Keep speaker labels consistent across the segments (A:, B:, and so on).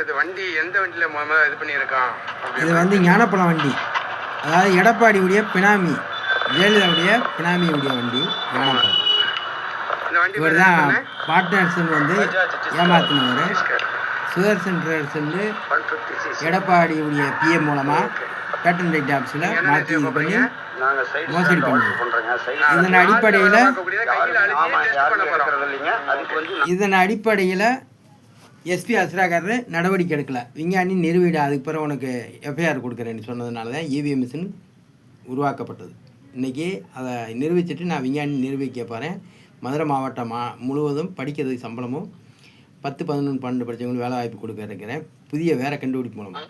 A: இது வண்டி எந்த வண்டியில இது பண்ணியிருக்கான்?
B: இது வந்து ஞானப்பழம் வண்டி, அதாவது எடப்பாடியுடைய பினாமி, ஜெயலலிதாவுடைய பினாமியுடைய வண்டி ஞானப்பழம். இவர் தான் பார்ட்னர்ஸ்ன்னு வந்து ஏமாத்தினவர். சுதர்சன் ட்ரேடர்ஸ் எடப்பாடியுடைய பிஎம் மூலமாக பேட்டன் ரைட் ஆஃபீஸில் மாற்றி பண்ணி மோசடி பண்ணுறது. இதன் அடிப்படையில் எஸ்பி அஸ்ராகர் நடவடிக்கை எடுக்கலை. விஞ்ஞானி நிறுவிட அதுக்கு பிறகு உனக்கு எஃப்ஐஆர் கொடுக்குறேன்னு சொன்னதுனால தான் இவிஎம் மிஷின் உருவாக்கப்பட்டது. இன்றைக்கி அதை நிரூபிச்சுட்டு நான் விஞ்ஞானி நிரூபிக்க போகிறேன். மதுரை மாவட்டம் முழுவதும் படிக்கிறதுக்கு சம்பளமும் 10, 11, 12 படித்தவங்களுக்கு வேலை வாய்ப்பு கொடுக்க இருக்கிறேன். புதிய வேற கண்டுபிடிப்பு மூலமாக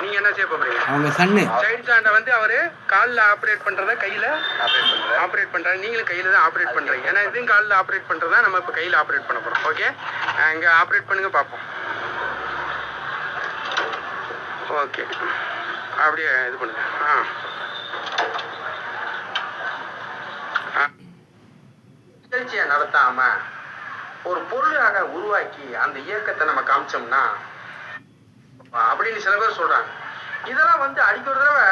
A: நீங்க என்ன செய்ய போறீங்க?
B: அவங்க சன்னு
A: சைடு ஸ்டாண்ட வந்து அவரு கால்ல ஆபரேட் பண்றத கையில ஆபரேட் பண்றாரு. நீங்களும் கையில தான் ஆபரேட் பண்றீங்க. ஏன்னா இதுவும் கால்ல ஆபரேட் பண்றதா நம்ம இப்ப கையில ஆபரேட் பண்ண போறோம். ஓகே, இங்க ஆபரேட் பண்ணுங்க பாப்போம். ஓகே, அப்படியே இது பண்ணுங்க. நிகழ்ச்சியை நடத்தாம ஒரு பொருளாக உருவாக்கி அந்த இயக்கத்தை நம்ம காமிச்சோம்னா அப்படின்னு சில பேர் சொல்றாங்க. இதெல்லாம் வந்து அடிக்க ஒரு தடவை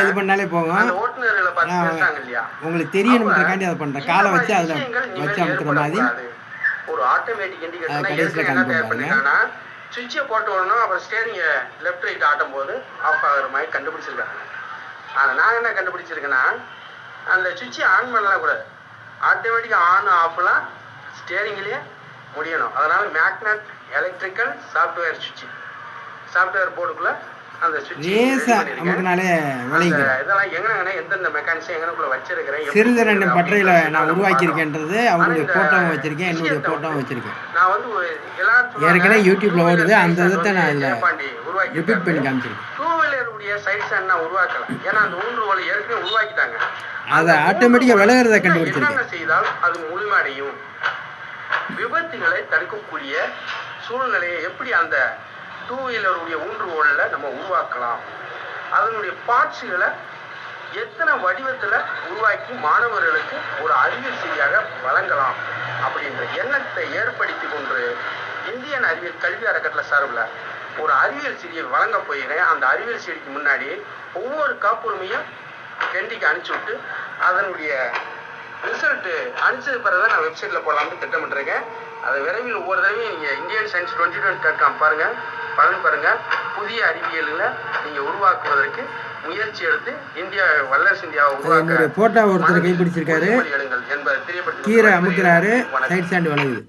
B: இது பண்ணாலே போகும்.
A: ஓட்டுநர்களை பார்த்து பேசுறாங்க இல்லையா,
B: உங்களுக்கு தெரியணும்ன்றக்காண்டி அதை பண்றேன். காலை வச்சு அதுல வச்சு அமுக்குற மாதிரி
A: ஒரு ஆட்டோமேட்டிக் இண்டிகேட்டர் என்ன தயார் பண்ணிருக்காங்கன்னா, சுவிட்சை போட்டு விடணும், அப்புறம் ஸ்டேரிங்க லெஃப்ட் ரைட் ஆட்டும் போது ஆஃப் ஆகிற மாதிரி கண்டுபிடிச்சிருக்காங்க. ஆனா நான் என்ன கண்டுபிடிச்சிருக்கேன்னா, அந்த சுவிட்சை ஆன் பண்ணலாம் கூடாது, ஆட்டோமேட்டிக்காக ஆன் ஆஃப்லாம் ஸ்டேரிங்லேயே முடியணும். அதனால மேக்னட் எலக்ட்ரிக்கல் சாஃப்ட்வேர் சுவிட்ச், சாஃப்ட்வேர் போர்டுக்குள்ள அந்த சுவிட்ச் இதெல்லாம் எங்கன்னு எந்தெந்த மெக்கானிக்ஸ் எங்கனக்குள்ள வச்சிருக்கிறேன்.
B: சிறுதரண்ட பட்டறையில் நான் உருவாக்கியிருக்கேன்றது அவங்களுடைய ஃபோட்டோவும் வச்சிருக்கேன், என்னுடைய ஃபோட்டோவும் வச்சிருக்கேன்.
A: நான் வந்து
B: ஏற்கனவே யூடியூப்ல ஓடுது, அந்த இதை நான் இதில் ரிப்பீட் பண்ணி காமிச்சிருக்கேன்.
A: டூ வீலருடைய சைட்ஸ் என்ன உருவாக்கலாம், ஏன்னா அந்த ஊன்றுகோலை ஏற்கனவே உருவாக்கிட்டாங்க.
B: அதை ஆட்டோமேட்டிக்காக விலகிறத கண்டுபிடிச்சிருக்கேன்.
A: என்ன செய்தால் அது முழுமையடையும், விபத்துகளை தடுக்கக்கூடிய சூழ்நிலையை எப்படி அந்த டூ வீலருடைய ஊன்றுகோலில் நம்ம உருவாக்கலாம், அதனுடைய பார்ட்ஸுகளை எத்தனை வடிவத்தில் உருவாக்கி மாணவர்களுக்கு ஒரு அறிவியல் செய்தியாக வழங்கலாம் அப்படின்ற எண்ணத்தை ஏற்படுத்தி கொண்டு இந்தியன் அறிவியல் கல்வி அறக்கட்டளை சார்பில் ஒரு அறிவியல் செய்தியை வழங்க போகிறேன். அந்த அறிவியல் செய்திக்கு முன்னாடி ஒவ்வொரு காப்புரிமையும் கெண்டிக்கு அனுப்பிச்சி விட்டு அதனுடைய ரிசல்ட்டு அனுப்பிச்சது பிறகு நான் வெப்சைட்டில் போடலாம்னு திட்டமிட்டுருக்கேன். அதை விரைவில் ஒவ்வொரு தடவையும் நீங்கள் இந்தியன் சயின்ஸ் 2020.com பாருங்கள், பலன் பாருங்கள். புதிய அறிவியலில் நீங்கள் உருவாக்குவதற்கு முயற்சி எடுத்து இந்தியா வல்லரசு இந்தியாவை உருவாக்க
B: போட்டோ ஒருத்தர் கைப்பிடிச்சிருக்காரு,
A: எடுங்கள் என்பதை தெரியப்படுத்தி
B: கீரை அமுக்கிறாரு, சைட் ஸ்டாண்ட் வளையுது.